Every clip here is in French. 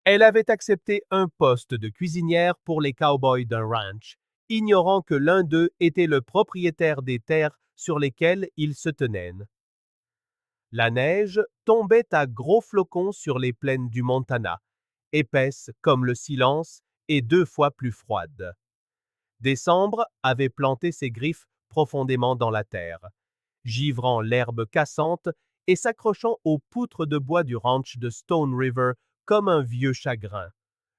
Elle avait accepté un poste de cuisinière pour les cowboys d'un ranch, ignorant que l'un d'eux était le propriétaire des terres sur lesquelles ils se tenaient. La neige tombait à gros flocons sur les plaines du Montana, épaisse comme le silence et 2 fois plus froide. Décembre avait planté ses griffes profondément dans la terre, givrant l'herbe cassante et s'accrochant aux poutres de bois du ranch de Stone River comme un vieux chagrin.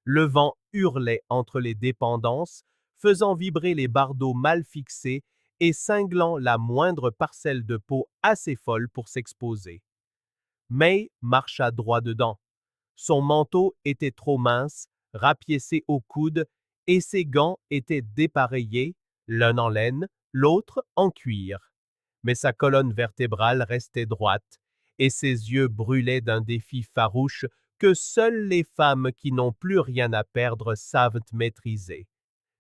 Le vent hurlait entre les dépendances, faisant vibrer les bardeaux mal fixés et cinglant la moindre parcelle de peau assez folle pour s'exposer. May marcha droit dedans. Son manteau était trop mince, rapiécé au coude, et ses gants étaient dépareillés, l'un en laine, l'autre en cuir. Mais sa colonne vertébrale restait droite, et ses yeux brûlaient d'un défi farouche que seules les femmes qui n'ont plus rien à perdre savent maîtriser.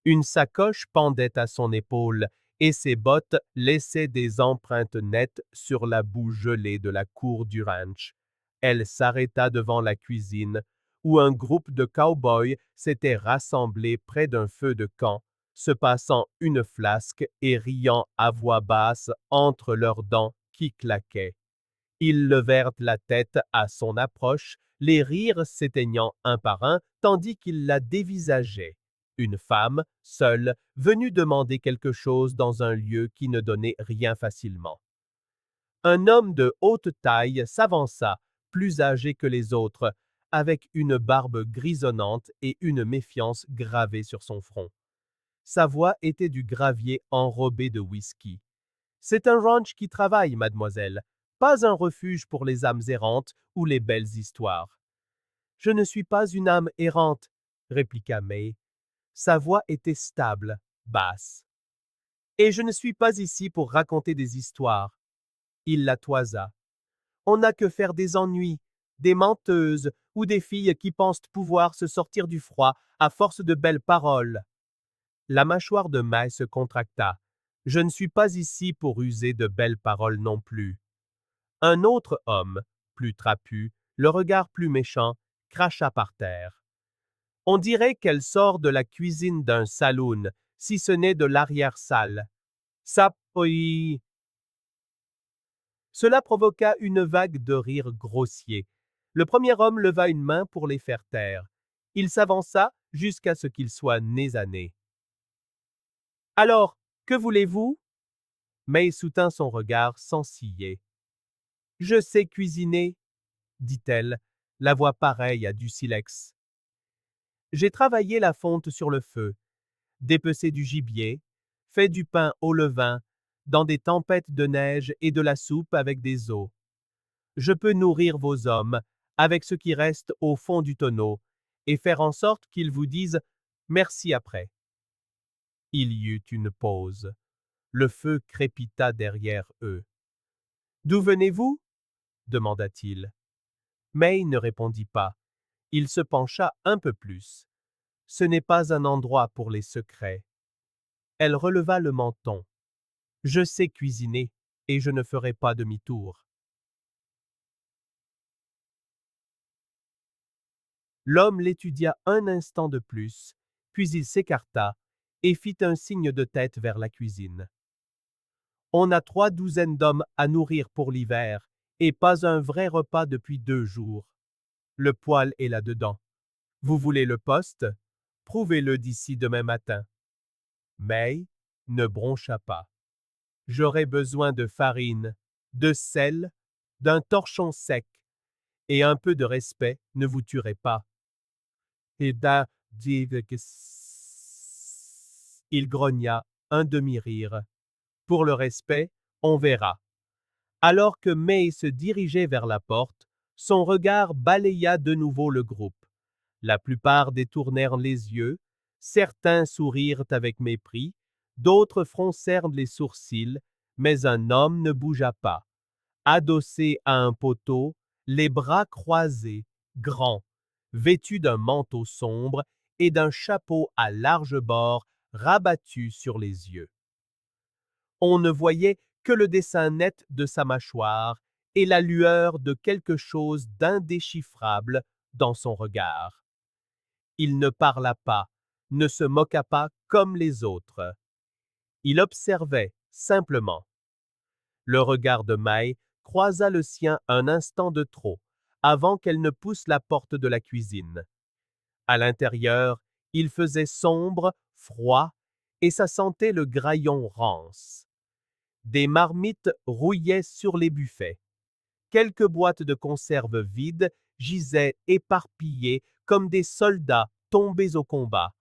Une sacoche pendait à son épaule, et ses bottes laissaient des empreintes nettes sur la boue gelée de la cour du ranch. Elle s'arrêta devant la cuisine, où un groupe de cow-boys s'était rassemblé près d'un feu de camp, se passant une flasque et riant à voix basse entre leurs dents qui claquaient. Ils levèrent la tête à son approche, les rires s'éteignant un par un, tandis qu'ils la dévisageaient. Une femme, seule, venue demander quelque chose dans un lieu qui ne donnait rien facilement. Un homme de haute taille s'avança, plus âgé que les autres, avec une barbe grisonnante et une méfiance gravée sur son front. Sa voix était du gravier enrobé de whisky. C'est un ranch qui travaille, mademoiselle, pas un refuge pour les âmes errantes ou les belles histoires. Je ne suis pas une âme errante, répliqua May. Sa voix était stable, basse. Et je ne suis pas ici pour raconter des histoires. Il la toisa. On n'a que faire des ennuis, des menteuses ou des filles qui pensent pouvoir se sortir du froid à force de belles paroles. La mâchoire de May se contracta. Je ne suis pas ici pour user de belles paroles non plus. Un autre homme, plus trapu, le regard plus méchant, cracha par terre. On dirait qu'elle sort de la cuisine d'un saloon, si ce n'est de l'arrière-salle. Sapoi! Cela provoqua une vague de rires grossiers. Le premier homme leva une main pour les faire taire. Il s'avança jusqu'à ce qu'ils soient nez à nez. Alors, que voulez-vous? May soutint son regard sans ciller. Je sais cuisiner, dit-elle, la voix pareille à du silex. J'ai travaillé la fonte sur le feu, dépecé du gibier, fait du pain au levain, dans des tempêtes de neige et de la soupe avec des os. Je peux nourrir vos hommes avec ce qui reste au fond du tonneau et faire en sorte qu'ils vous disent merci après. Il y eut une pause. Le feu crépita derrière eux. D'où venez-vous? Demanda-t-il. May ne répondit pas. Il se pencha un peu plus. Ce n'est pas un endroit pour les secrets. Elle releva le menton. Je sais cuisiner et je ne ferai pas demi-tour. L'homme l'étudia un instant de plus, puis il s'écarta et fit un signe de tête vers la cuisine. On a 3 douzaines d'hommes à nourrir pour l'hiver et pas un vrai repas depuis 2 jours. Le poêle est là-dedans. Vous voulez le poste? Prouvez-le d'ici demain matin. May ne broncha pas. J'aurais besoin de farine, de sel, d'un torchon sec, et un peu de respect ne vous tuerait pas. Et il grogna un demi-rire. Pour le respect, on verra. Alors que May se dirigeait vers la porte, son regard balaya de nouveau le groupe. La plupart détournèrent les yeux, certains sourirent avec mépris, d'autres froncèrent les sourcils, mais un homme ne bougea pas. Adossé à un poteau, les bras croisés, grand, vêtu d'un manteau sombre et d'un chapeau à larges bords rabattu sur les yeux. On ne voyait que le dessin net de sa mâchoire et la lueur de quelque chose d'indéchiffrable dans son regard. Il ne parla pas, ne se moqua pas comme les autres. Il observait, simplement. Le regard de Mai croisa le sien un instant de trop, avant qu'elle ne pousse la porte de la cuisine. À l'intérieur, il faisait sombre, froid, et ça sentait le graillon rance. Des marmites rouillaient sur les buffets. Quelques boîtes de conserve vides gisaient éparpillées comme des soldats tombés au combat.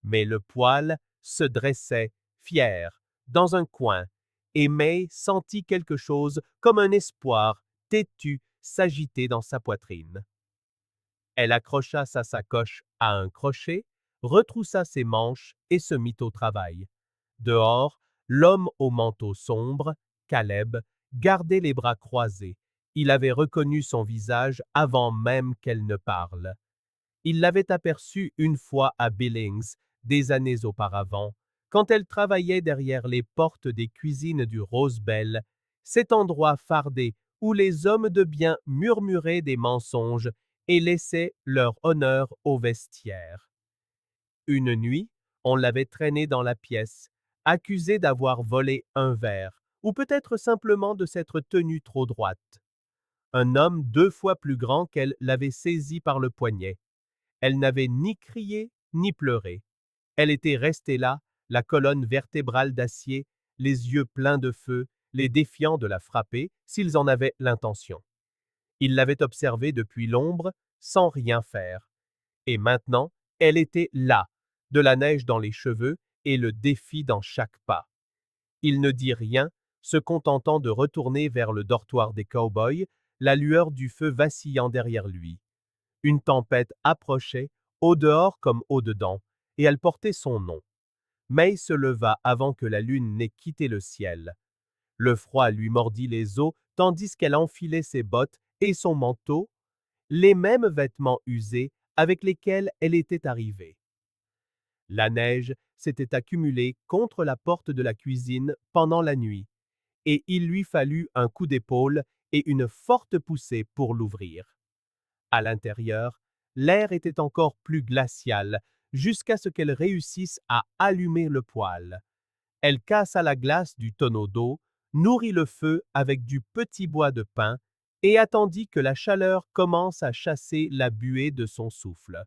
Mais le poêle se dressait, fier, dans un coin, et May sentit quelque chose comme un espoir têtu s'agiter dans sa poitrine. Elle accrocha sa sacoche à un crochet, retroussa ses manches et se mit au travail. Dehors, l'homme au manteau sombre, Caleb, gardait les bras croisés. Il avait reconnu son visage avant même qu'elle ne parle. Il l'avait aperçue une fois à Billings, des années auparavant, quand elle travaillait derrière les portes des cuisines du Rose Bell, cet endroit fardé où les hommes de bien murmuraient des mensonges et laissaient leur honneur au vestiaire. Une nuit, on l'avait traînée dans la pièce, accusée d'avoir volé un verre, ou peut-être simplement de s'être tenue trop droite. Un homme 2 fois plus grand qu'elle l'avait saisie par le poignet. Elle n'avait ni crié ni pleuré. Elle était restée là, la colonne vertébrale d'acier, les yeux pleins de feu, les défiant de la frapper s'ils en avaient l'intention. Il l'avait observée depuis l'ombre, sans rien faire. Et maintenant, elle était là, de la neige dans les cheveux et le défi dans chaque pas. Il ne dit rien, se contentant de retourner vers le dortoir des cow-boys, la lueur du feu vacillant derrière lui. Une tempête approchait, au dehors comme au dedans, et elle portait son nom. May se leva avant que la lune n'ait quitté le ciel. Le froid lui mordit les os tandis qu'elle enfilait ses bottes et son manteau, les mêmes vêtements usés avec lesquels elle était arrivée. La neige s'était accumulée contre la porte de la cuisine pendant la nuit, et il lui fallut un coup d'épaule et une forte poussée pour l'ouvrir. À l'intérieur, l'air était encore plus glacial jusqu'à ce qu'elle réussisse à allumer le poêle. Elle cassa la glace du tonneau d'eau, nourrit le feu avec du petit bois de pin et attendit que la chaleur commence à chasser la buée de son souffle.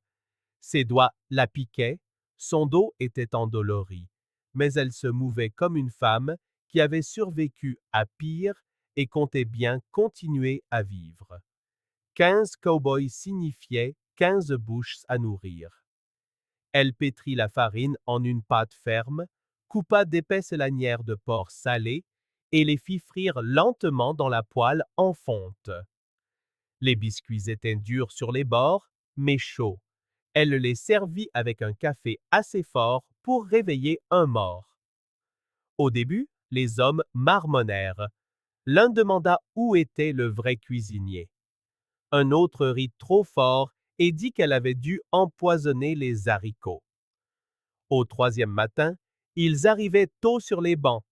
Ses doigts la piquaient, son dos était endolori, mais elle se mouvait comme une femme qui avait survécu à pire et comptait bien continuer à vivre. 15 cow-boys signifiaient 15 bouches à nourrir. Elle pétrit la farine en une pâte ferme, coupa d'épaisses lanières de porc salé et les fit frire lentement dans la poêle en fonte. Les biscuits étaient durs sur les bords, mais chauds. Elle les servit avec un café assez fort pour réveiller un mort. Au début, les hommes marmonnèrent. L'un demanda où était le vrai cuisinier. Un autre rit trop fort et dit qu'elle avait dû empoisonner les haricots. Au troisième matin, ils arrivaient tôt sur les bancs.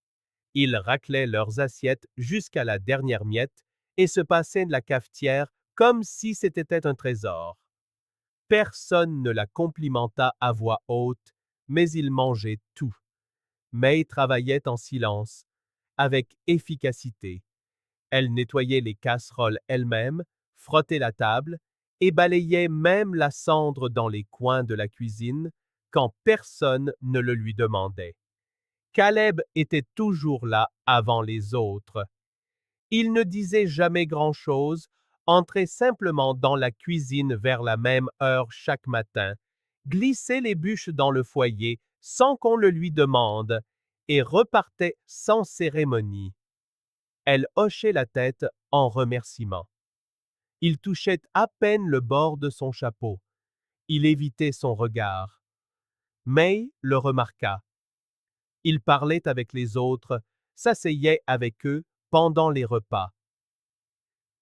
Ils raclaient leurs assiettes jusqu'à la dernière miette et se passaient de la cafetière comme si c'était un trésor. Personne ne la complimenta à voix haute, mais ils mangeaient tout. May travaillait en silence, avec efficacité. Elle nettoyait les casseroles elle-même, frottait la table et balayait même la cendre dans les coins de la cuisine quand personne ne le lui demandait. Caleb était toujours là avant les autres. Il ne disait jamais grand-chose, entrait simplement dans la cuisine vers la même heure chaque matin, glissait les bûches dans le foyer sans qu'on le lui demande et repartait sans cérémonie. Elle hochait la tête en remerciement. Il touchait à peine le bord de son chapeau. Il évitait son regard. May le remarqua. Il parlait avec les autres, s'asseyait avec eux pendant les repas.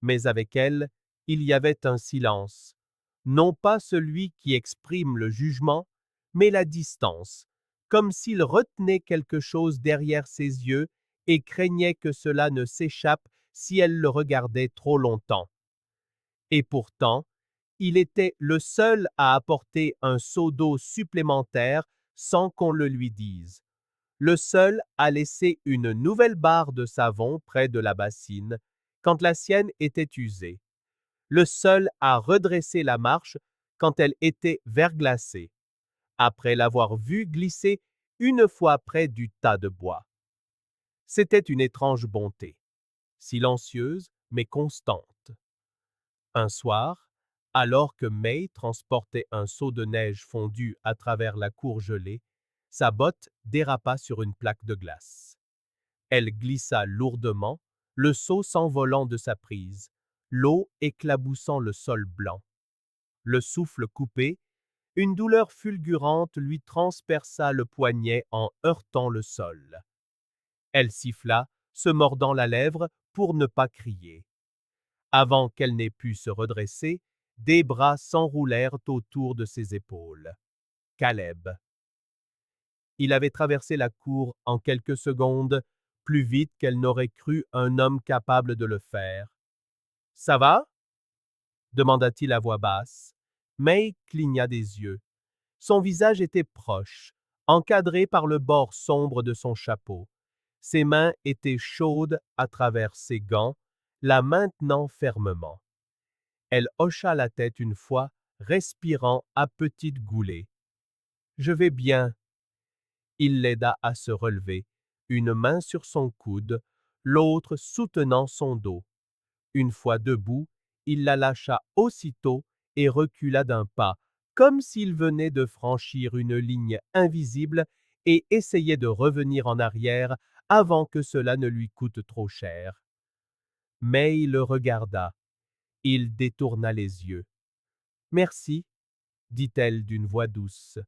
Mais avec elle, il y avait un silence, non pas celui qui exprime le jugement, mais la distance, comme s'il retenait quelque chose derrière ses yeux et craignait que cela ne s'échappe si elle le regardait trop longtemps. Et pourtant, Il était le seul à apporter un seau d'eau supplémentaire sans qu'on le lui dise. Le seul à laisser une nouvelle barre de savon près de la bassine quand la sienne était usée. Le seul à redresser la marche quand elle était verglacée, après l'avoir vue glisser une fois près du tas de bois. C'était une étrange bonté, silencieuse mais constante. Un soir, alors que May transportait un seau de neige fondue à travers la cour gelée, sa botte dérapa sur une plaque de glace. Elle glissa lourdement, le seau s'envolant de sa prise, l'eau éclaboussant le sol blanc. Le souffle coupé, une douleur fulgurante lui transperça le poignet en heurtant le sol. Elle siffla, se mordant la lèvre pour ne pas crier. Avant qu'elle n'ait pu se redresser, des bras s'enroulèrent autour de ses épaules. Caleb. Il avait traversé la cour en quelques secondes, plus vite qu'elle n'aurait cru un homme capable de le faire. « Ça va ?» demanda-t-il à voix basse. May cligna des yeux. Son visage était proche, encadré par le bord sombre de son chapeau. Ses mains étaient chaudes à travers ses gants, la maintenant fermement. Elle hocha la tête une fois, respirant à petites goulées. « Je vais bien. » Il l'aida à se relever, une main sur son coude, l'autre soutenant son dos. Une fois debout, il la lâcha aussitôt et recula d'un pas, comme s'il venait de franchir une ligne invisible et essayait de revenir en arrière avant que cela ne lui coûte trop cher. May le regarda. Il détourna les yeux. « Merci, » dit-elle d'une voix douce.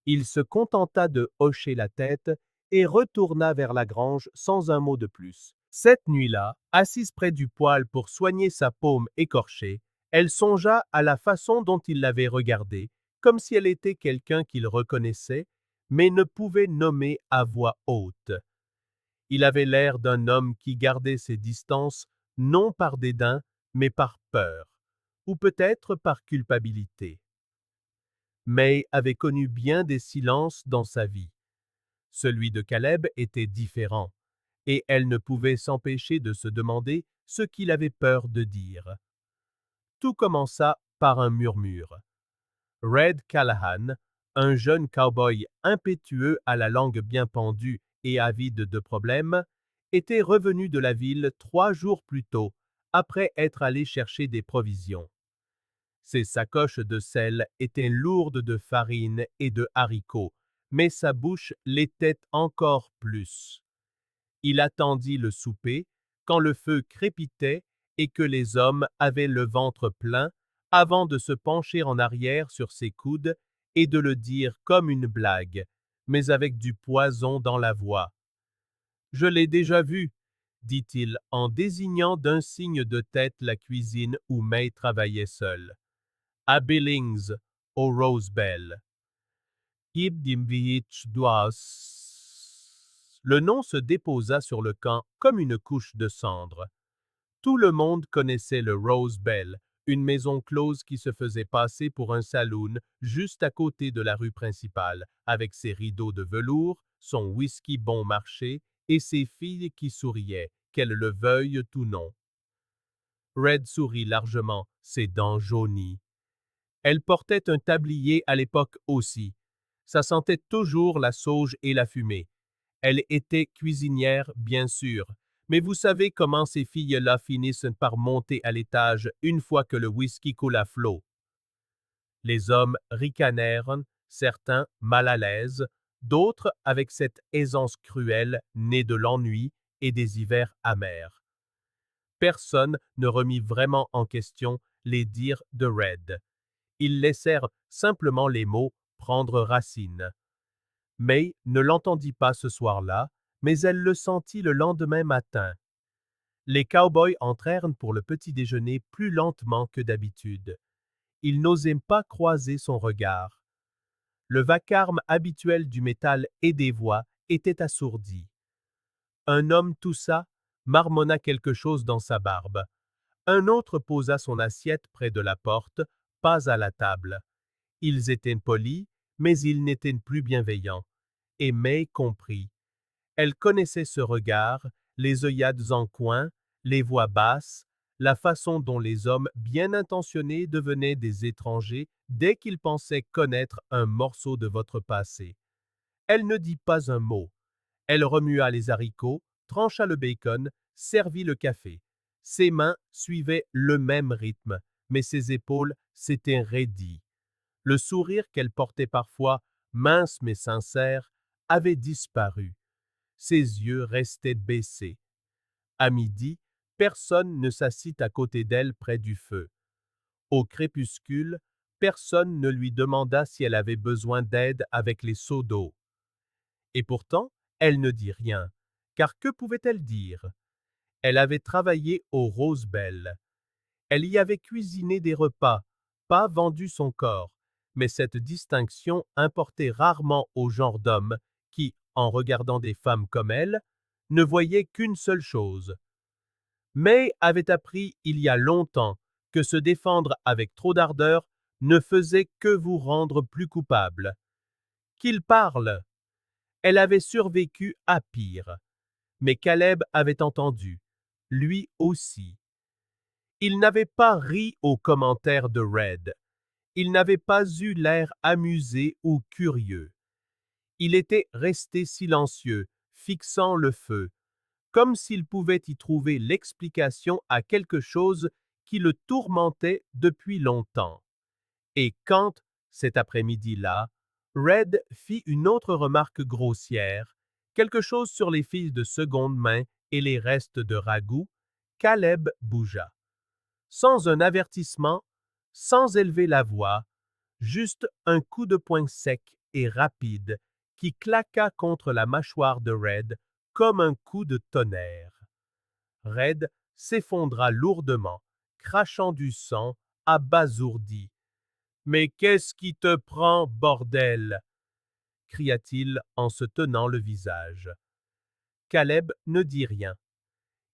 Il se contenta de hocher la tête et retourna vers la grange sans un mot de plus. Cette nuit-là, assise près du poêle pour soigner sa paume écorchée, elle songea à la façon dont il l'avait regardée, comme si elle était quelqu'un qu'il reconnaissait, mais ne pouvait nommer à voix haute. Il avait l'air d'un homme qui gardait ses distances, non par dédain, mais par peur, ou peut-être par culpabilité. May avait connu bien des silences dans sa vie. Celui de Caleb était différent, et elle ne pouvait s'empêcher de se demander ce qu'il avait peur de dire. Tout commença par un murmure. Red Callahan, un jeune cow-boy impétueux à la langue bien pendue et avide de problèmes, était revenu de la ville 3 jours plus tôt, après être allé chercher des provisions. Ses sacoches de sel étaient lourdes de farine et de haricots, mais sa bouche l'était encore plus. Il attendit le souper, quand le feu crépitait et que les hommes avaient le ventre plein, avant de se pencher en arrière sur ses coudes et de le dire comme une blague, mais avec du poison dans la voix. « Je l'ai déjà vu, » dit-il en désignant d'un signe de tête la cuisine où May travaillait seule. « À Billings, au Rose Bell. » Le nom se déposa sur le camp comme une couche de cendre. Tout le monde connaissait le Rose Bell, une maison close qui se faisait passer pour un saloon juste à côté de la rue principale, avec ses rideaux de velours, son whisky bon marché et ses filles qui souriaient, qu'elles le veuillent ou non. Red sourit largement, ses dents jaunies. Elle portait un tablier à l'époque aussi. Ça sentait toujours la sauge et la fumée. Elle était cuisinière, bien sûr, mais vous savez comment ces filles-là finissent par monter à l'étage une fois que le whisky coule à flot. Les hommes ricanèrent, certains mal à l'aise, d'autres avec cette aisance cruelle née de l'ennui et des hivers amers. Personne ne remit vraiment en question les dires de Red. Ils laissèrent simplement les mots prendre racine. May ne l'entendit pas ce soir-là, mais elle le sentit le lendemain matin. Les cow-boys entrèrent pour le petit déjeuner plus lentement que d'habitude. Ils n'osaient pas croiser son regard. Le vacarme habituel du métal et des voix était assourdi. Un homme toussa, marmonna quelque chose dans sa barbe. Un autre posa son assiette près de la porte, pas à la table. Ils étaient polis, mais ils n'étaient plus bienveillants. Et May comprit. Elle connaissait ce regard, les œillades en coin, les voix basses, la façon dont les hommes bien intentionnés devenaient des étrangers dès qu'ils pensaient connaître un morceau de votre passé. Elle ne dit pas un mot. Elle remua les haricots, trancha le bacon, servit le café. Ses mains suivaient le même rythme, mais ses épaules s'étaient raidies. Le sourire qu'elle portait parfois, mince mais sincère, avait disparu. Ses yeux restaient baissés. À midi, personne ne s'assit à côté d'elle près du feu. Au crépuscule, personne ne lui demanda si elle avait besoin d'aide avec les seaux d'eau. Et pourtant, elle ne dit rien, car que pouvait-elle dire? Elle avait travaillé au Rose Bell. Elle y avait cuisiné des repas, pas vendu son corps, mais cette distinction importait rarement au genre d'homme qui, en regardant des femmes comme elle, ne voyait qu'une seule chose. May avait appris il y a longtemps que se défendre avec trop d'ardeur ne faisait que vous rendre plus coupable. Qu'il parle! Elle avait survécu à pire. Mais Caleb avait entendu, lui aussi. Il n'avait pas ri aux commentaires de Red. Il n'avait pas eu l'air amusé ou curieux. Il était resté silencieux, fixant le feu, comme s'il pouvait y trouver l'explication à quelque chose qui le tourmentait depuis longtemps. Et quand, cet après-midi-là, Red fit une autre remarque grossière, quelque chose sur les filles de seconde main et les restes de ragoût, Caleb bougea. Sans un avertissement, sans élever la voix, juste un coup de poing sec et rapide qui claqua contre la mâchoire de Red comme un coup de tonnerre. Red s'effondra lourdement, crachant du sang, abasourdi. « Mais qu'est-ce qui te prend, bordel ?» cria-t-il en se tenant le visage. Caleb ne dit rien.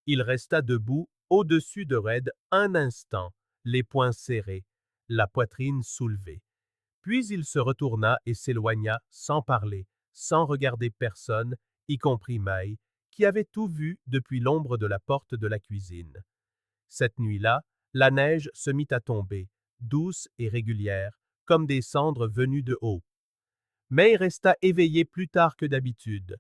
Il resta debout au-dessus de Red un instant, les poings serrés, la poitrine soulevée. Puis il se retourna et s'éloigna sans parler, sans regarder personne, y compris May, qui avait tout vu depuis l'ombre de la porte de la cuisine. Cette nuit-là, la neige se mit à tomber, douce et régulière, comme des cendres venues de haut. May resta éveillée plus tard que d'habitude.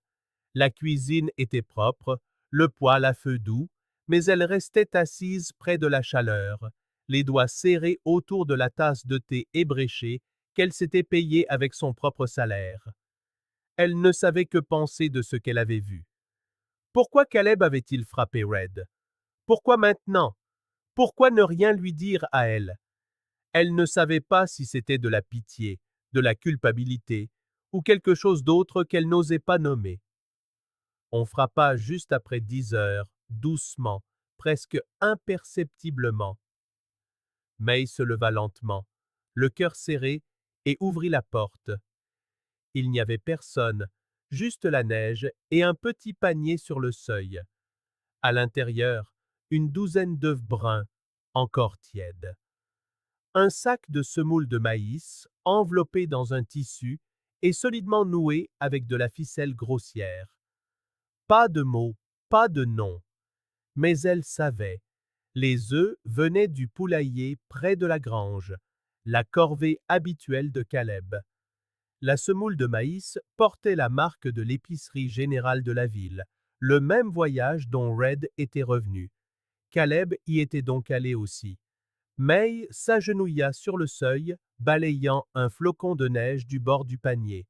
La cuisine était propre, le poêle à feu doux, mais elle restait assise près de la chaleur, les doigts serrés autour de la tasse de thé ébréchée qu'elle s'était payée avec son propre salaire. Elle ne savait que penser de ce qu'elle avait vu. Pourquoi Caleb avait-il frappé Red? Pourquoi maintenant? Pourquoi ne rien lui dire à elle? Elle ne savait pas si c'était de la pitié, de la culpabilité, ou quelque chose d'autre qu'elle n'osait pas nommer. On frappa juste après 10 heures, doucement, presque imperceptiblement. May se leva lentement, le cœur serré, et ouvrit la porte. Il n'y avait personne, juste la neige et un petit panier sur le seuil. À l'intérieur, une douzaine d'œufs bruns, encore tièdes. Un sac de semoule de maïs, enveloppé dans un tissu et solidement noué avec de la ficelle grossière. Pas de mots, pas de nom. Mais elle savait. Les œufs venaient du poulailler près de la grange, la corvée habituelle de Caleb. La semoule de maïs portait la marque de l'épicerie générale de la ville, le même voyage dont Red était revenu. Caleb y était donc allé aussi. May s'agenouilla sur le seuil, balayant un flocon de neige du bord du panier.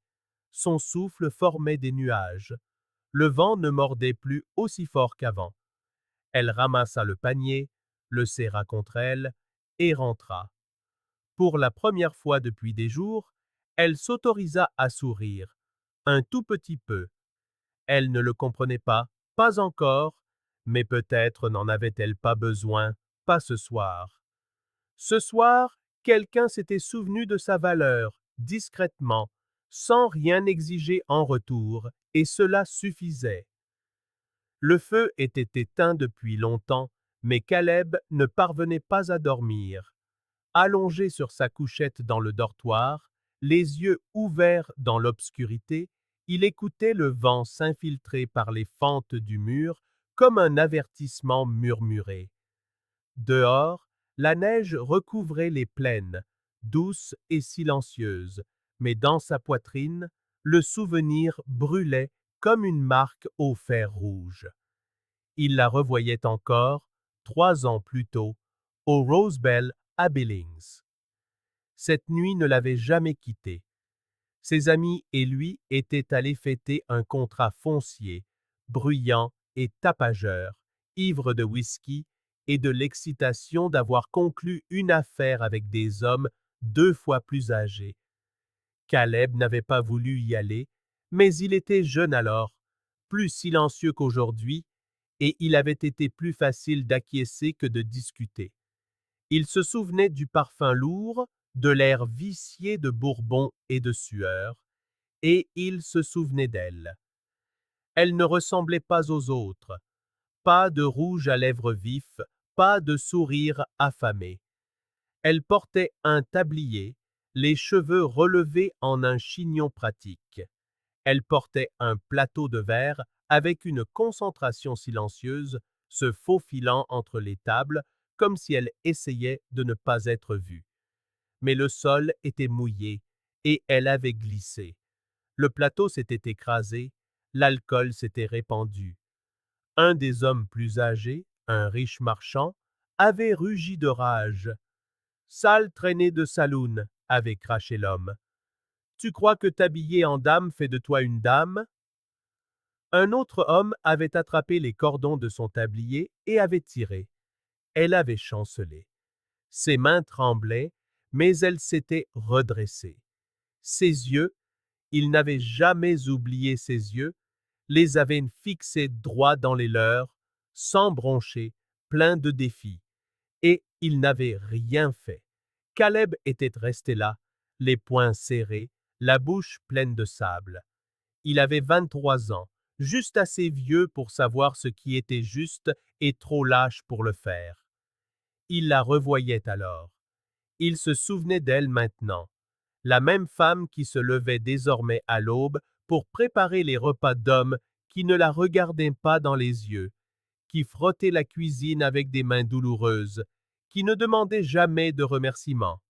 Son souffle formait des nuages. Le vent ne mordait plus aussi fort qu'avant. Elle ramassa le panier, le serra contre elle et rentra. Pour la première fois depuis des jours, elle s'autorisa à sourire, un tout petit peu. Elle ne le comprenait pas encore, mais peut-être n'en avait-elle pas besoin, pas ce soir. Ce soir, quelqu'un s'était souvenu de sa valeur, discrètement, sans rien exiger en retour, et cela suffisait. Le feu était éteint depuis longtemps, mais Caleb ne parvenait pas à dormir. Allongé sur sa couchette dans le dortoir, les yeux ouverts dans l'obscurité, il écoutait le vent s'infiltrer par les fentes du mur comme un avertissement murmuré. Dehors, la neige recouvrait les plaines, douce et silencieuse, mais dans sa poitrine, le souvenir brûlait comme une marque au fer rouge. Il la revoyait encore, 3 ans plus tôt, au Rosebell à Billings. Cette nuit ne l'avait jamais quitté. Ses amis et lui étaient allés fêter un contrat foncier, bruyant et tapageur, ivre de whisky et de l'excitation d'avoir conclu une affaire avec des hommes 2 fois plus âgés. Caleb n'avait pas voulu y aller, mais il était jeune alors, plus silencieux qu'aujourd'hui, et il avait été plus facile d'acquiescer que de discuter. Il se souvenait du parfum lourd, de l'air vicié de bourbon et de sueur, et il se souvenait d'elle. Elle ne ressemblait pas aux autres, pas de rouge à lèvres vif, pas de sourire affamé. Elle portait un tablier, les cheveux relevés en un chignon pratique. Elle portait un plateau de verre avec une concentration silencieuse, se faufilant entre les tables comme si elle essayait de ne pas être vue. Mais le sol était mouillé et elle avait glissé. Le plateau s'était écrasé, l'alcool s'était répandu. Un des hommes plus âgés, un riche marchand, avait rugi de rage. Sale traînée de saloon, avait craché l'homme. Tu crois que t'habiller en dame fait de toi une dame? Un autre homme avait attrapé les cordons de son tablier et avait tiré. Elle avait chancelé. Ses mains tremblaient, mais elle s'était redressée. Ses yeux, il n'avait jamais oublié ses yeux, les avait fixés droit dans les leurs, sans broncher, plein de défis. Et il n'avait rien fait. Caleb était resté là, les poings serrés, la bouche pleine de sable. Il avait 23 ans, juste assez vieux pour savoir ce qui était juste et trop lâche pour le faire. Il la revoyait alors. Il se souvenait d'elle maintenant, la même femme qui se levait désormais à l'aube pour préparer les repas d'hommes qui ne la regardaient pas dans les yeux, qui frottait la cuisine avec des mains douloureuses, qui ne demandait jamais de remerciements.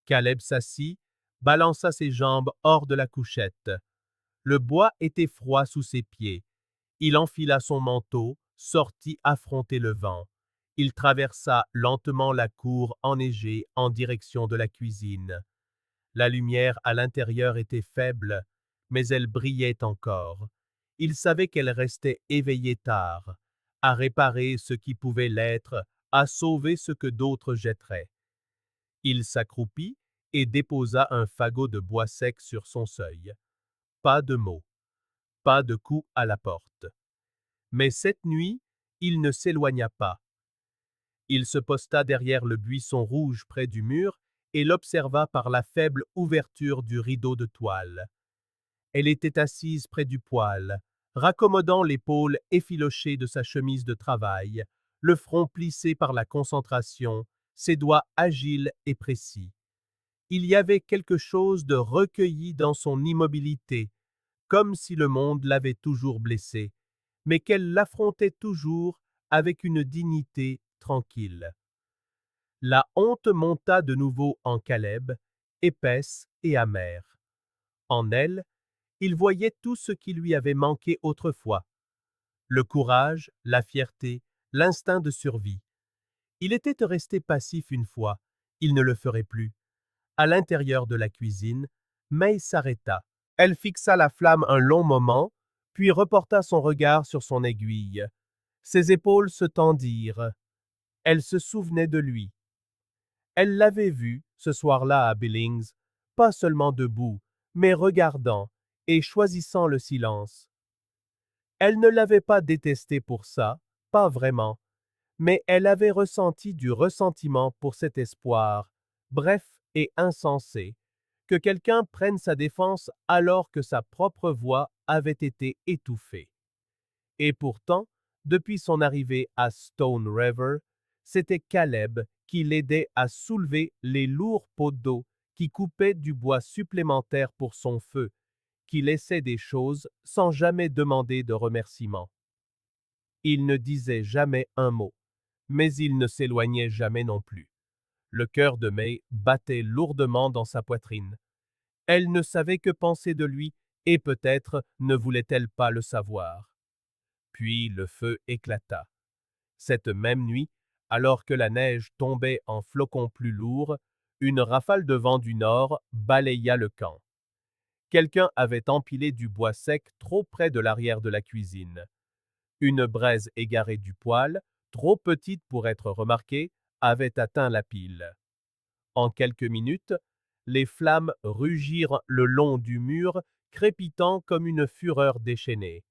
Caleb s'assit, balança ses jambes hors de la couchette. Le bois était froid sous ses pieds. Il enfila son manteau, sortit affronter le vent. Il traversa lentement la cour enneigée en direction de la cuisine. La lumière à l'intérieur était faible, mais elle brillait encore. Il savait qu'elle restait éveillée tard, à réparer ce qui pouvait l'être, à sauver ce que d'autres jetteraient. Il s'accroupit et déposa un fagot de bois sec sur son seuil. Pas de mots, pas de coup à la porte. Mais cette nuit, il ne s'éloigna pas. Il se posta derrière le buisson rouge près du mur et l'observa par la faible ouverture du rideau de toile. Elle était assise près du poêle, raccommodant l'épaule effilochée de sa chemise de travail, le front plissé par la concentration, ses doigts agiles et précis. Il y avait quelque chose de recueilli dans son immobilité, comme si le monde l'avait toujours blessée, mais qu'elle l'affrontait toujours avec une dignité tranquille. La honte monta de nouveau en Caleb, épaisse et amère. En elle, il voyait tout ce qui lui avait manqué autrefois. Le courage, la fierté, l'instinct de survie. Il était resté passif une fois, il ne le ferait plus. À l'intérieur de la cuisine, May s'arrêta. Elle fixa la flamme un long moment, puis reporta son regard sur son aiguille. Ses épaules se tendirent. Elle se souvenait de lui. Elle l'avait vu, ce soir-là à Billings, pas seulement debout, mais regardant et choisissant le silence. Elle ne l'avait pas détesté pour ça, pas vraiment, mais elle avait ressenti du ressentiment pour cet espoir, bref et insensé, que quelqu'un prenne sa défense alors que sa propre voix avait été étouffée. Et pourtant, depuis son arrivée à Stone River, c'était Caleb qui l'aidait à soulever les lourds pots d'eau, qui coupaient du bois supplémentaire pour son feu, qui laissait des choses sans jamais demander de remerciement. Il ne disait jamais un mot, mais il ne s'éloignait jamais non plus. Le cœur de May battait lourdement dans sa poitrine. Elle ne savait que penser de lui, et peut-être ne voulait-elle pas le savoir. Puis le feu éclata. Cette même nuit, alors que la neige tombait en flocons plus lourds, une rafale de vent du nord balaya le camp. Quelqu'un avait empilé du bois sec trop près de l'arrière de la cuisine. Une braise égarée du poêle, trop petite pour être remarquée, avait atteint la pile. En quelques minutes, les flammes rugirent le long du mur, crépitant comme une fureur déchaînée.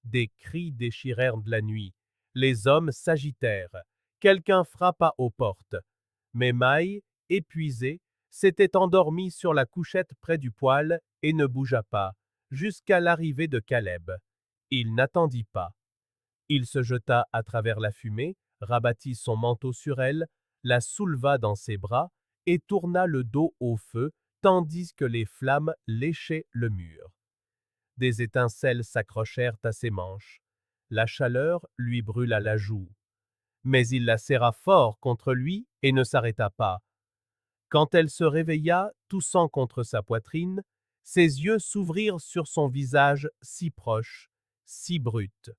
Des cris déchirèrent de la nuit. Les hommes s'agitèrent. Quelqu'un frappa aux portes. Mais Maï, épuisé, s'était endormi sur la couchette près du poêle et ne bougea pas, jusqu'à l'arrivée de Caleb. Il n'attendit pas. Il se jeta à travers la fumée, rabattit son manteau sur elle, la souleva dans ses bras et tourna le dos au feu, tandis que les flammes léchaient le mur. Des étincelles s'accrochèrent à ses manches. La chaleur lui brûla la joue. Mais il la serra fort contre lui et ne s'arrêta pas. Quand elle se réveilla, toussant contre sa poitrine, ses yeux s'ouvrirent sur son visage si proche, si brut.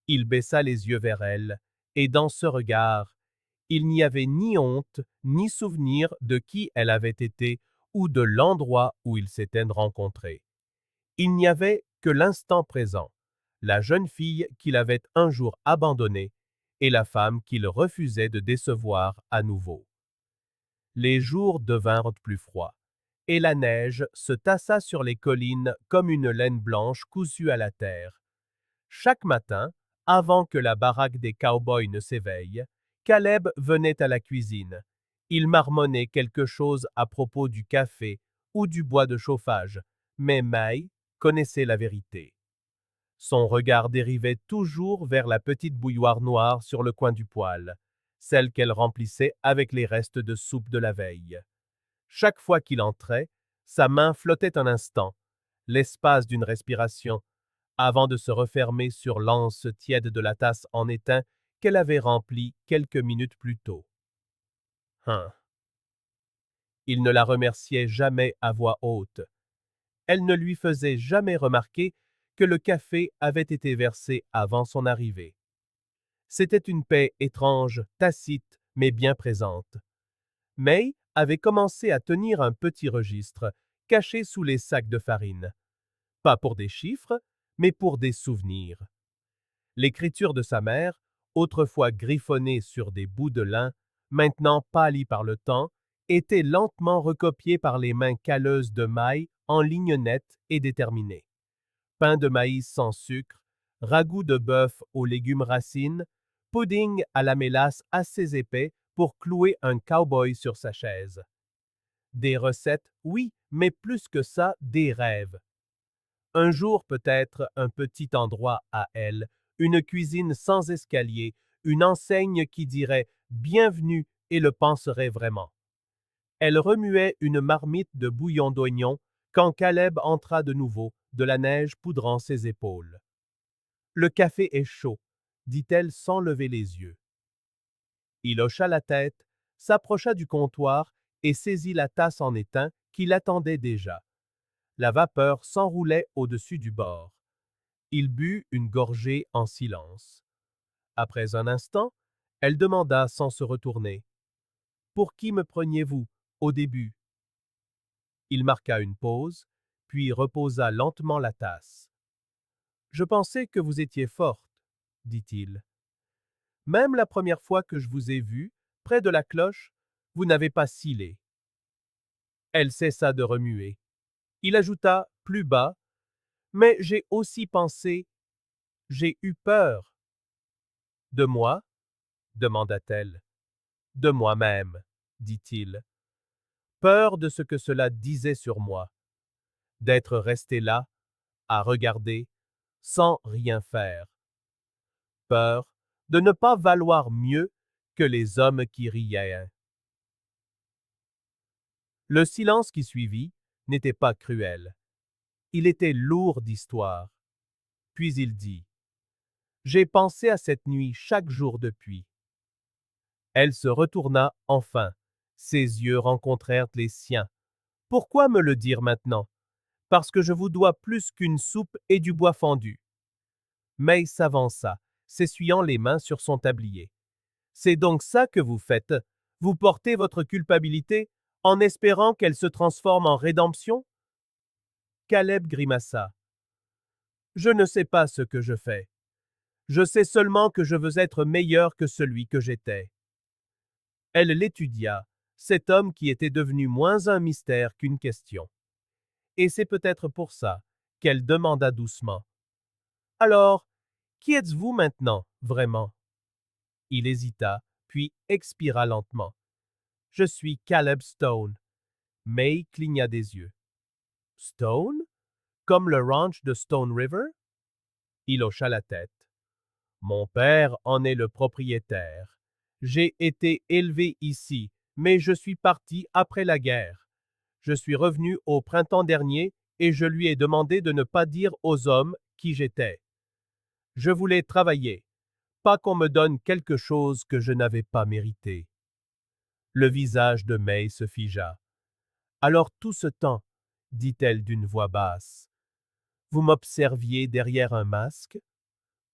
Il baissa les yeux vers elle, et dans ce regard, il n'y avait ni honte, ni souvenir de qui elle avait été ou de l'endroit où ils s'étaient rencontrés. Il n'y avait que l'instant présent, la jeune fille qu'il avait un jour abandonnée et la femme qu'il refusait de décevoir à nouveau. Les jours devinrent plus froids, et la neige se tassa sur les collines comme une laine blanche cousue à la terre. Chaque matin, avant que la baraque des cow-boys ne s'éveille, Caleb venait à la cuisine. Il marmonnait quelque chose à propos du café ou du bois de chauffage, mais May connaissait la vérité. Son regard dérivait toujours vers la petite bouilloire noire sur le coin du poêle, celle qu'elle remplissait avec les restes de soupe de la veille. Chaque fois qu'il entrait, sa main flottait un instant, l'espace d'une respiration, avant de se refermer sur l'anse tiède de la tasse en étain qu'elle avait remplie quelques minutes plus tôt. Hein. Il ne la remerciait jamais à voix haute. Elle ne lui faisait jamais remarquer que le café avait été versé avant son arrivée. C'était une paix étrange, tacite, mais bien présente. May avait commencé à tenir un petit registre, caché sous les sacs de farine. Pas pour des chiffres, mais pour des souvenirs. L'écriture de sa mère, autrefois griffonnée sur des bouts de lin, maintenant pâlie par le temps, était lentement recopiée par les mains calleuses de May en lignes nettes et déterminées. Pain de maïs sans sucre, ragoût de bœuf aux légumes racines, pudding à la mélasse assez épais pour clouer un cow-boy sur sa chaise. Des recettes, oui, mais plus que ça, des rêves. Un jour peut-être un petit endroit à elle, une cuisine sans escalier, une enseigne qui dirait bienvenue et le penserait vraiment. Elle remuait une marmite de bouillon d'oignon quand Caleb entra de nouveau, de la neige poudrant ses épaules. Le café est chaud, dit-elle sans lever les yeux. Il hocha la tête, s'approcha du comptoir et saisit la tasse en étain qui l'attendait déjà. La vapeur s'enroulait au-dessus du bord. Il but une gorgée en silence. Après un instant, elle demanda sans se retourner. « Pour qui me preniez-vous, au début ?» Il marqua une pause, puis reposa lentement la tasse. « Je pensais que vous étiez forte, » dit-il. « Même la première fois que je vous ai vue, près de la cloche, vous n'avez pas scellé. » Elle cessa de remuer. Il ajouta plus bas, « Mais j'ai aussi pensé, j'ai eu peur. » « De moi ?» demanda-t-elle. « De moi-même, » dit-il. Peur de ce que cela disait sur moi, d'être resté là, à regarder, sans rien faire. Peur de ne pas valoir mieux que les hommes qui riaient. Le silence qui suivit n'était pas cruel. Il était lourd d'histoire. Puis il dit, j'ai pensé à cette nuit chaque jour depuis. Elle se retourna enfin. Ses yeux rencontrèrent les siens. Pourquoi me le dire maintenant? Parce que je vous dois plus qu'une soupe et du bois fendu. May s'avança, s'essuyant les mains sur son tablier. C'est donc ça que vous faites? Vous portez votre culpabilité en espérant qu'elle se transforme en rédemption? Caleb grimaça. Je ne sais pas ce que je fais. Je sais seulement que je veux être meilleur que celui que j'étais. Elle l'étudia, cet homme qui était devenu moins un mystère qu'une question. Et c'est peut-être pour ça qu'elle demanda doucement. Alors, qui êtes-vous maintenant, vraiment? Il hésita, puis expira lentement. Je suis Caleb Stone. May cligna des yeux. Stone? Comme le ranch de Stone River? Il hocha la tête. Mon père en est le propriétaire. J'ai été élevé ici, mais je suis parti après la guerre. Je suis revenu au printemps dernier et je lui ai demandé de ne pas dire aux hommes qui j'étais. Je voulais travailler, pas qu'on me donne quelque chose que je n'avais pas mérité. Le visage de May se figea. Alors tout ce temps, dit-elle d'une voix basse, vous m'observiez derrière un masque?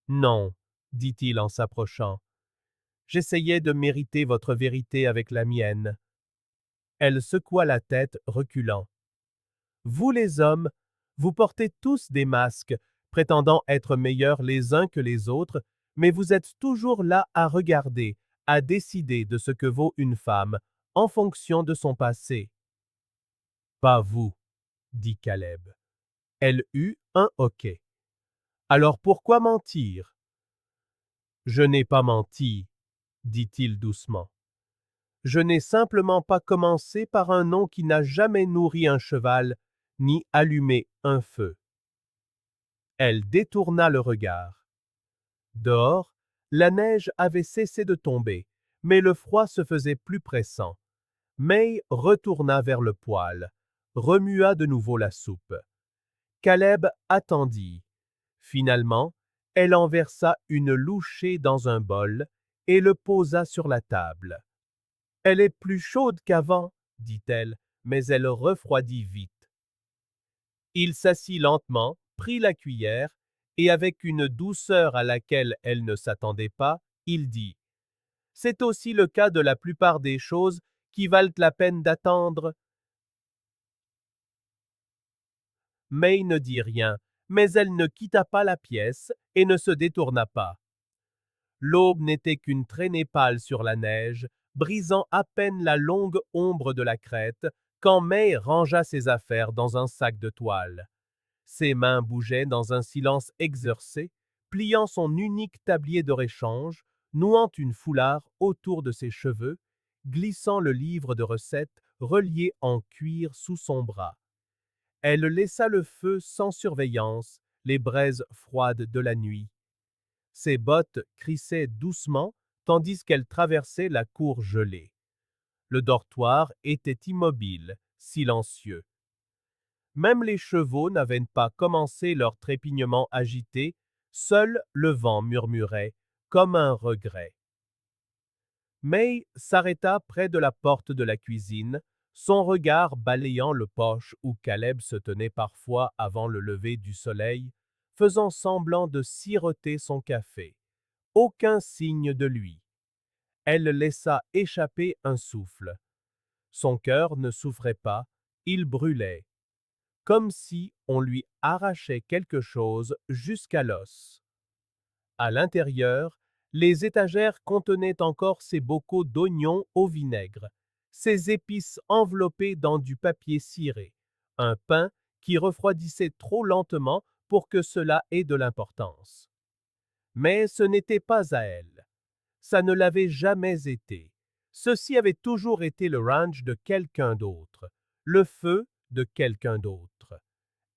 Non, dit-il en s'approchant. J'essayais de mériter votre vérité avec la mienne. Elle secoua la tête, reculant. Vous les hommes, vous portez tous des masques, prétendant être meilleurs les uns que les autres, mais vous êtes toujours là à regarder, à décider de ce que vaut une femme, en fonction de son passé. Pas vous, dit Caleb. Elle eut un hoquet. Alors pourquoi mentir? Je n'ai pas menti, dit-il doucement. Je n'ai simplement pas commencé par un nom qui n'a jamais nourri un cheval, ni allumé un feu. Elle détourna le regard. Dehors, la neige avait cessé de tomber, mais le froid se faisait plus pressant. May retourna vers le poêle, remua de nouveau la soupe. Caleb attendit. Finalement, elle en versa une louchée dans un bol et le posa sur la table. Elle est plus chaude qu'avant, dit-elle, mais elle refroidit vite. Il s'assit lentement, prit la cuillère, et avec une douceur à laquelle elle ne s'attendait pas, il dit « C'est aussi le cas de la plupart des choses qui valent la peine d'attendre. » May ne dit rien, mais elle ne quitta pas la pièce et ne se détourna pas. L'aube n'était qu'une traînée pâle sur la neige, brisant à peine la longue ombre de la crête, quand May rangea ses affaires dans un sac de toile. Ses mains bougeaient dans un silence exercé, pliant son unique tablier de réchange, nouant une foulard autour de ses cheveux, glissant le livre de recettes relié en cuir sous son bras. Elle laissa le feu sans surveillance, les braises froides de la nuit. Ses bottes crissaient doucement tandis qu'elle traversait la cour gelée. Le dortoir était immobile, silencieux. Même les chevaux n'avaient pas commencé leur trépignement agité, seul le vent murmurait, comme un regret. May s'arrêta près de la porte de la cuisine, son regard balayant le poche où Caleb se tenait parfois avant le lever du soleil, faisant semblant de siroter son café. Aucun signe de lui. Elle laissa échapper un souffle. Son cœur ne souffrait pas, il brûlait, comme si on lui arrachait quelque chose jusqu'à l'os. À l'intérieur, les étagères contenaient encore ses bocaux d'oignons au vinaigre, ses épices enveloppées dans du papier ciré, un pain qui refroidissait trop lentement pour que cela ait de l'importance. Mais ce n'était pas à elle. Ça ne l'avait jamais été. Ceci avait toujours été le ranch de quelqu'un d'autre, le feu de quelqu'un d'autre.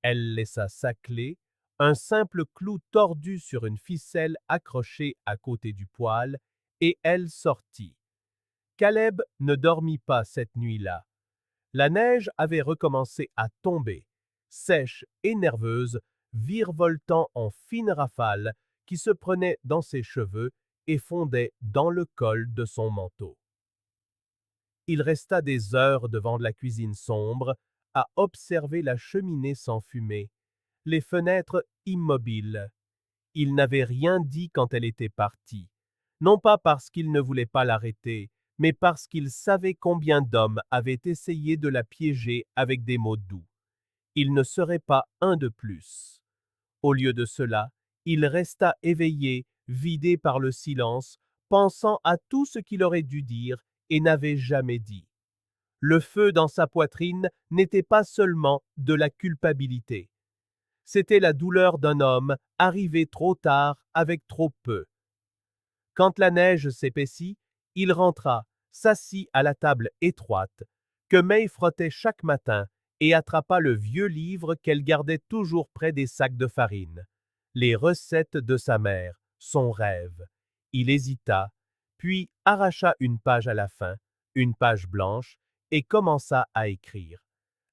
Elle laissa sa clé, un simple clou tordu sur une ficelle accrochée à côté du poêle, et elle sortit, Caleb ne dormit pas cette nuit-là. La neige avait recommencé à tomber, sèche et nerveuse, virevoltant en fines rafales qui se prenaient dans ses cheveux et fondaient dans le col de son manteau. Il resta des heures devant la cuisine sombre, à observer la cheminée sans fumée, les fenêtres immobiles. Il n'avait rien dit quand elle était partie, non pas parce qu'il ne voulait pas l'arrêter, mais parce qu'il savait combien d'hommes avaient essayé de la piéger avec des mots doux. Il ne serait pas un de plus. Au lieu de cela, il resta éveillé, vidé par le silence, pensant à tout ce qu'il aurait dû dire et n'avait jamais dit. Le feu dans sa poitrine n'était pas seulement de la culpabilité. C'était la douleur d'un homme arrivé trop tard avec trop peu. Quand la neige s'épaissit, il rentra, s'assit à la table étroite, que May frottait chaque matin, et attrapa le vieux livre qu'elle gardait toujours près des sacs de farine. Les recettes de sa mère, son rêve. Il hésita, puis arracha une page à la fin, une page blanche, et commença à écrire.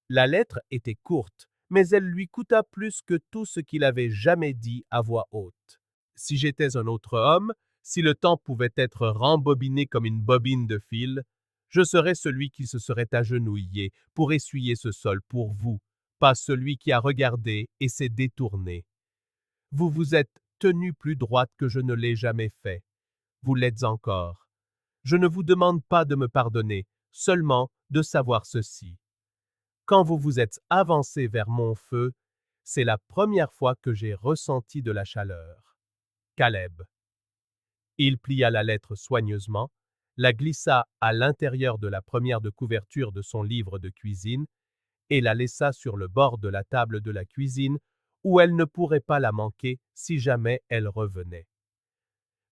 La lettre était courte, mais elle lui coûta plus que tout ce qu'il avait jamais dit à voix haute. Si j'étais un autre homme, si le temps pouvait être rembobiné comme une bobine de fil, je serais celui qui se serait agenouillé pour essuyer ce sol pour vous, pas celui qui a regardé et s'est détourné. Vous vous êtes tenu plus droite que je ne l'ai jamais fait. Vous l'êtes encore. Je ne vous demande pas de me pardonner, seulement de savoir ceci. Quand vous vous êtes avancé vers mon feu, c'est la première fois que j'ai ressenti de la chaleur. Caleb. Il plia la lettre soigneusement, la glissa à l'intérieur de la première de couverture de son livre de cuisine et la laissa sur le bord de la table de la cuisine où elle ne pourrait pas la manquer si jamais elle revenait.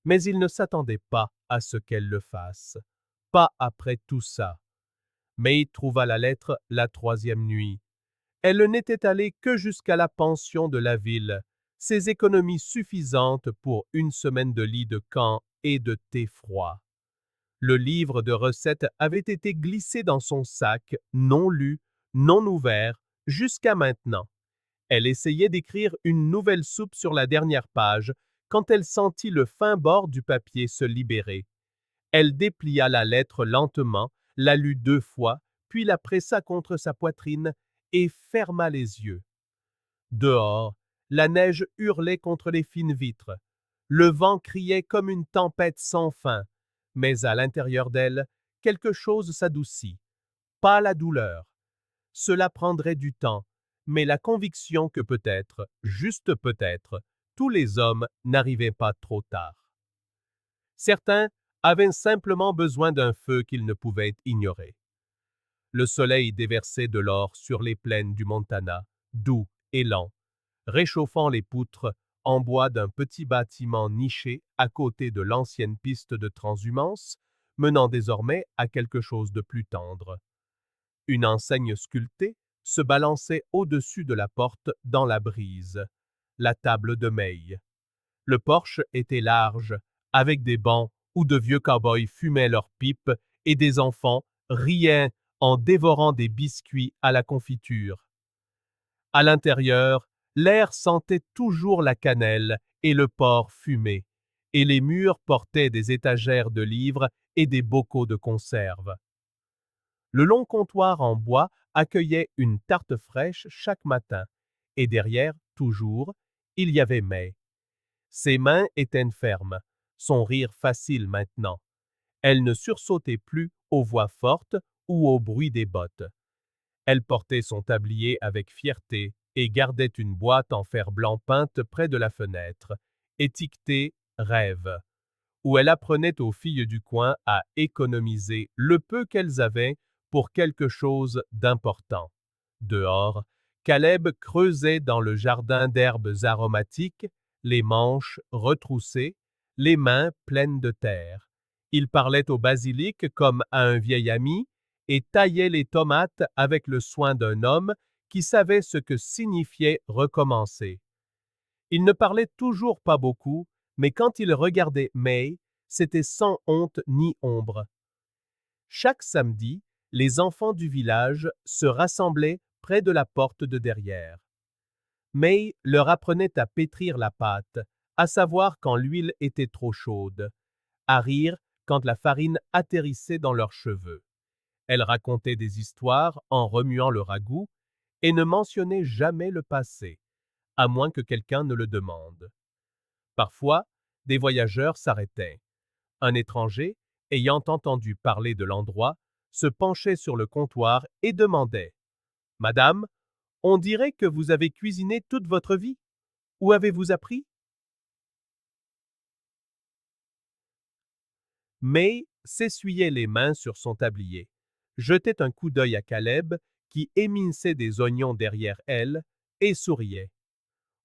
Mais il ne s'attendait pas à ce qu'elle le fasse, pas après tout ça. May trouva la lettre la troisième nuit. Elle n'était allée que jusqu'à la pension de la ville, ses économies suffisantes pour une semaine de lit de camp et de thé froid. Le livre de recettes avait été glissé dans son sac, non lu, non ouvert, jusqu'à maintenant. Elle essayait d'écrire une nouvelle soupe sur la dernière page quand elle sentit le fin bord du papier se libérer. Elle déplia la lettre lentement, la lut 2 fois, puis la pressa contre sa poitrine et ferma les yeux. Dehors, la neige hurlait contre les fines vitres. Le vent criait comme une tempête sans fin, mais à l'intérieur d'elle, quelque chose s'adoucit. Pas la douleur. Cela prendrait du temps, mais la conviction que peut-être, juste peut-être, tous les hommes n'arrivaient pas trop tard. Certains avaient simplement besoin d'un feu qu'ils ne pouvaient ignorer. Le soleil déversait de l'or sur les plaines du Montana, doux et lent, réchauffant les poutres en bois d'un petit bâtiment niché à côté de l'ancienne piste de transhumance, menant désormais à quelque chose de plus tendre. Une enseigne sculptée se balançait au-dessus de la porte dans la brise, la table de May. Le porche était large, avec des bancs où de vieux cow-boys fumaient leurs pipes et des enfants riaient en dévorant des biscuits à la confiture. À l'intérieur, l'air sentait toujours la cannelle et le porc fumé, et les murs portaient des étagères de livres et des bocaux de conserve. Le long comptoir en bois accueillait une tarte fraîche chaque matin, et derrière, toujours, il y avait May. Ses mains étaient fermes, son rire facile maintenant. Elle ne sursautait plus aux voix fortes ou au bruit des bottes. Elle portait son tablier avec fierté et gardait une boîte en fer blanc peinte près de la fenêtre, étiquetée « Rêve », où elle apprenait aux filles du coin à économiser le peu qu'elles avaient pour quelque chose d'important. Dehors, Caleb creusait dans le jardin d'herbes aromatiques, les manches retroussées, les mains pleines de terre. Il parlait au basilic comme à un vieil ami et taillait les tomates avec le soin d'un homme qui savait ce que signifiait recommencer. Il ne parlait toujours pas beaucoup, mais quand il regardait May, c'était sans honte ni ombre. Chaque samedi, les enfants du village se rassemblaient près de la porte de derrière. May leur apprenait à pétrir la pâte, à savoir quand l'huile était trop chaude, à rire quand la farine atterrissait dans leurs cheveux. Elle racontait des histoires en remuant le ragoût et ne mentionnait jamais le passé, à moins que quelqu'un ne le demande. Parfois, des voyageurs s'arrêtaient. Un étranger, ayant entendu parler de l'endroit, se penchait sur le comptoir et demandait: Madame, on dirait que vous avez cuisiné toute votre vie. Où avez-vous appris? May s'essuyait les mains sur son tablier, jetait un coup d'œil à Caleb, qui éminçait des oignons derrière elle, et souriait.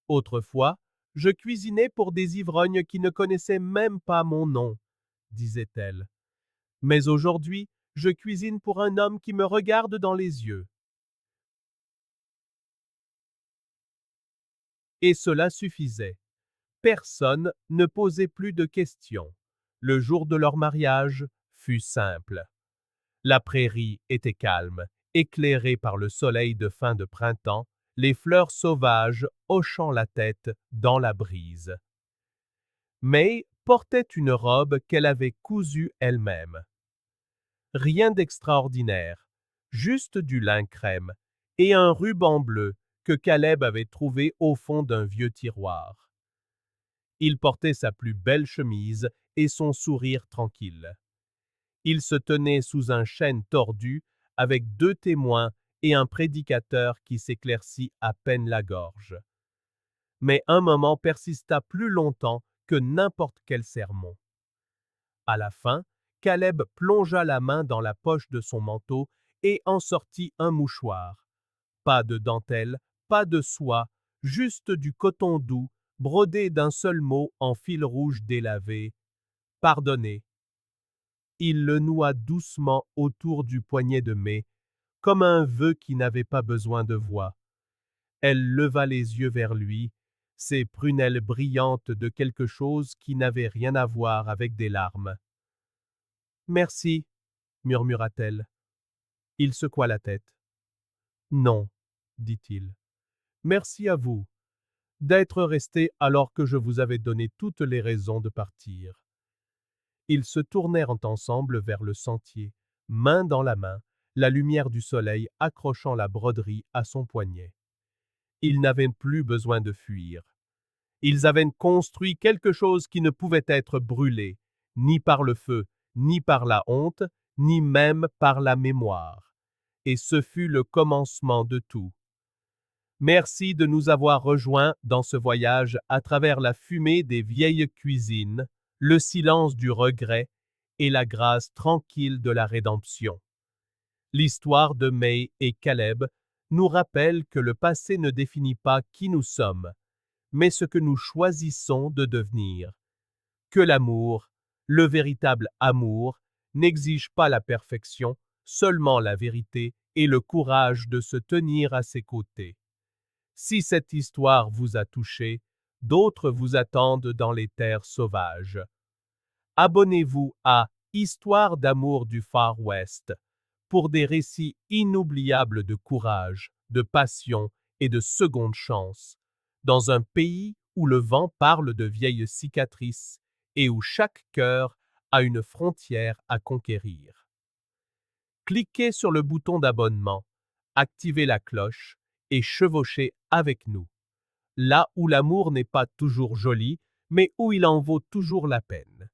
Autrefois, je cuisinais pour des ivrognes qui ne connaissaient même pas mon nom, disait-elle. Mais aujourd'hui, je cuisine pour un homme qui me regarde dans les yeux. Et cela suffisait. Personne ne posait plus de questions. Le jour de leur mariage fut simple. La prairie était calme, éclairée par le soleil de fin de printemps, les fleurs sauvages hochant la tête dans la brise. May portait une robe qu'elle avait cousue elle-même. Rien d'extraordinaire, juste du lin crème et un ruban bleu que Caleb avait trouvé au fond d'un vieux tiroir. Il portait sa plus belle chemise et son sourire tranquille. Il se tenait sous un chêne tordu avec 2 témoins et un prédicateur qui s'éclaircit à peine la gorge. Mais un moment persista plus longtemps que n'importe quel sermon. À la fin, Caleb plongea la main dans la poche de son manteau et en sortit un mouchoir. Pas de dentelle, pas de soie, juste du coton doux, brodé d'un seul mot en fil rouge délavé: Pardonnez. Il le noua doucement autour du poignet de May, comme un vœu qui n'avait pas besoin de voix. Elle leva les yeux vers lui, ses prunelles brillantes de quelque chose qui n'avait rien à voir avec des larmes. Merci, murmura-t-elle. Il secoua la tête. Non, dit-il. Merci à vous d'être resté alors que je vous avais donné toutes les raisons de partir. Ils se tournèrent ensemble vers le sentier, main dans la main, la lumière du soleil accrochant la broderie à son poignet. Ils n'avaient plus besoin de fuir. Ils avaient construit quelque chose qui ne pouvait être brûlé, ni par le feu, ni par la honte, ni même par la mémoire. Et ce fut le commencement de tout. Merci de nous avoir rejoints dans ce voyage à travers la fumée des vieilles cuisines, le silence du regret et la grâce tranquille de la rédemption. L'histoire de May et Caleb nous rappelle que le passé ne définit pas qui nous sommes, mais ce que nous choisissons de devenir. Que l'amour, le véritable amour, n'exige pas la perfection, seulement la vérité et le courage de se tenir à ses côtés. Si cette histoire vous a touché, d'autres vous attendent dans les terres sauvages. Abonnez-vous à Histoire d'amour du Far West pour des récits inoubliables de courage, de passion et de seconde chance, dans un pays où le vent parle de vieilles cicatrices et où chaque cœur a une frontière à conquérir. Cliquez sur le bouton d'abonnement, activez la cloche et chevauchez avec nous, là où l'amour n'est pas toujours joli, mais où il en vaut toujours la peine.